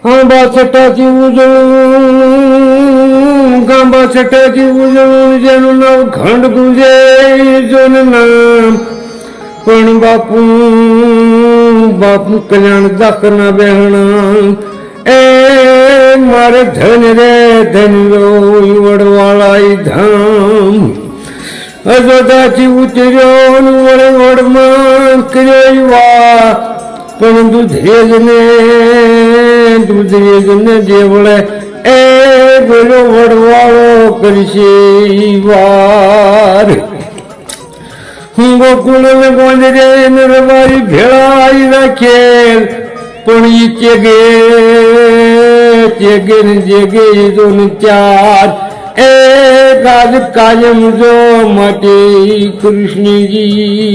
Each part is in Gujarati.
आंबा छटाची उजळून गांबा छटाची उजळून જેનું નામ ખંડ ગુંજે જોનું નામ પણ બાપુ કલ્યાણ દાખના બેહણા એ મારે ધન રે ધન્યો વડવાળાઈ ધામ અજોદાથી ઉતર્યો વડે વડમાં કર્યો વા પણ દૂધરેજને જે વળે એ બોલો વડવાળો કરશે વાર ગોકુળ ને ગોંજરે ને રવારી ભેળાઈ રાખેલ પણ ઈ ચેગે ને જેગે જો ને ચાર એ કાજ કાયમ જો માટે કૃષ્ણજી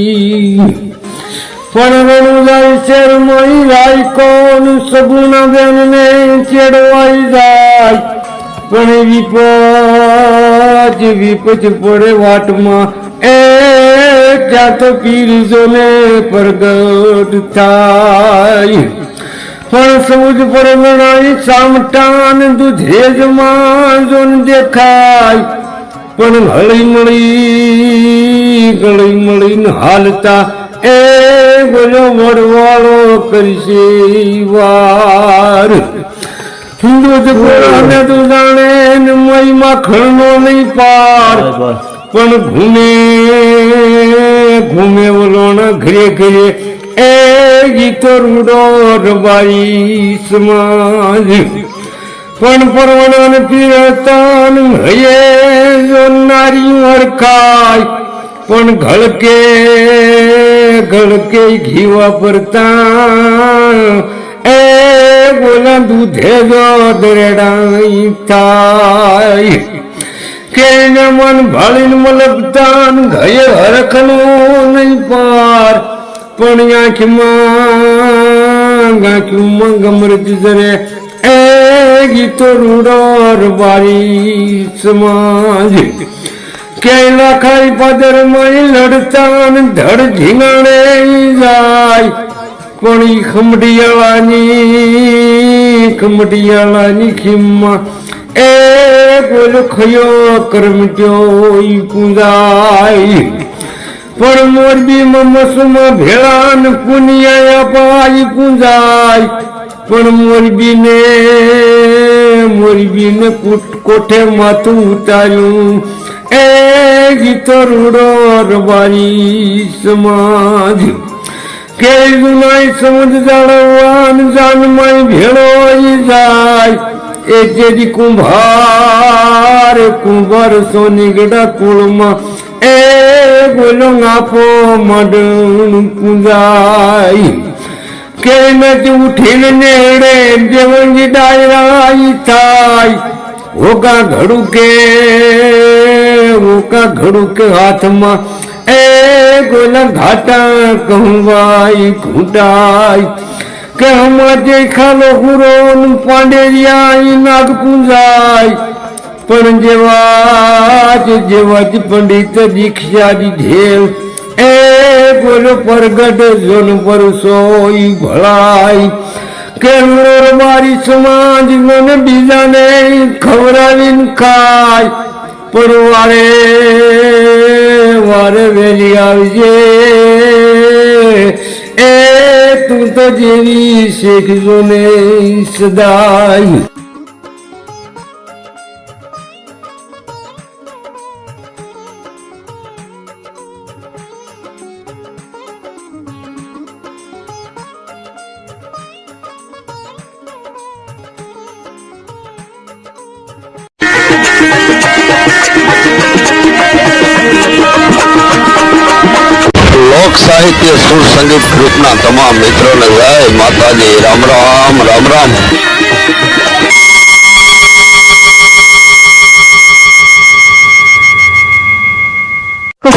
પણ રણુદાઈ શેરમાઈ રાય કોણ સગુણા બેન ને ચેડવાઈ જાય પણ વિપત પડે વાટમાં એ ત્યાં તો પીરજો ને પ્રગટ થાય પણ સમુજ પર ગણાય સામટાન દૂધેજમાં જોન દેખાય પણ હળી મળી હાલતા એ બોલો વડવાળો કરશે વાર દૂધ પુરાને તું જાણે ને મય માખણનો નહીં પાર પણ ઘૂમે ઓલોણ ઘરે ઘરે એ ગીતો રૂડો રબારી સમાજ પણ પરવણ પીરતન હયે જો નારી હરખાય પણ ઘળકે ઘી વાપરતા એ બોલા દૂધે જો દરેડાઈ થાય કે મન ભાળીને મલકતા ઘયે હરખનું નહીં પાર પણ આંખમાં ગમરત જરે એ ગીતો રૂડો રબારી સમાજ કેલા ખાઈ પાદર માં લડતા ધડ ઝીંગાણે જાય પણ ઈ ખમડિયાળાની ખીમમાં એ બોલ ખયો કરમટ્યો ઈ પૂંજાય પણ મોરબીમાં મસુમાં ભેળાન પુનિયા પાઈ પૂંજાય પણ મોરબીને કોઠે માથું ઉતાર્યું એ ગીતો રૂડો રબારી સમાજ કે જુનાઈ સમજ જાળવાન જાનમાઈ ભેળો જાય એ જેદી કુંભાર સોનીગડા કુળમાં એ બોલો આપો મડણ પૂંજાય કે નથી ઉઠીને નેડે દેવંજી ડાયરાઈ થાય ઓકા ઘડું કે હાથમાં એ ગોલા ઘાટા કહવાઈ ઘૂંટાય કે હમાજે ખાલો હુરો પાંડેરિયા નાગ પૂંજાય પણ જેવા જ પંડિત દીક્ષા દીધેલ એ બોલો પરગટ જોન પરસોઈ ભળાય કે મારી સમાજ મને બીજાને ખવડાવીને ખાય પણ વારે વેલી આવજે એ તું તો જેવી શીખજો ને સદાય લોક સાહિત્ય સુર સંગીત ગ્રુપના તમામ મિત્રોને જય માતાજી રામ રામ રામ રામ।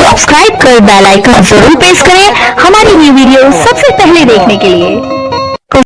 सब्सक्राइब कर बेल आइकन जरूर प्रेस करें हमारी न्यू वीडियो सबसे पहले देखने के लिए।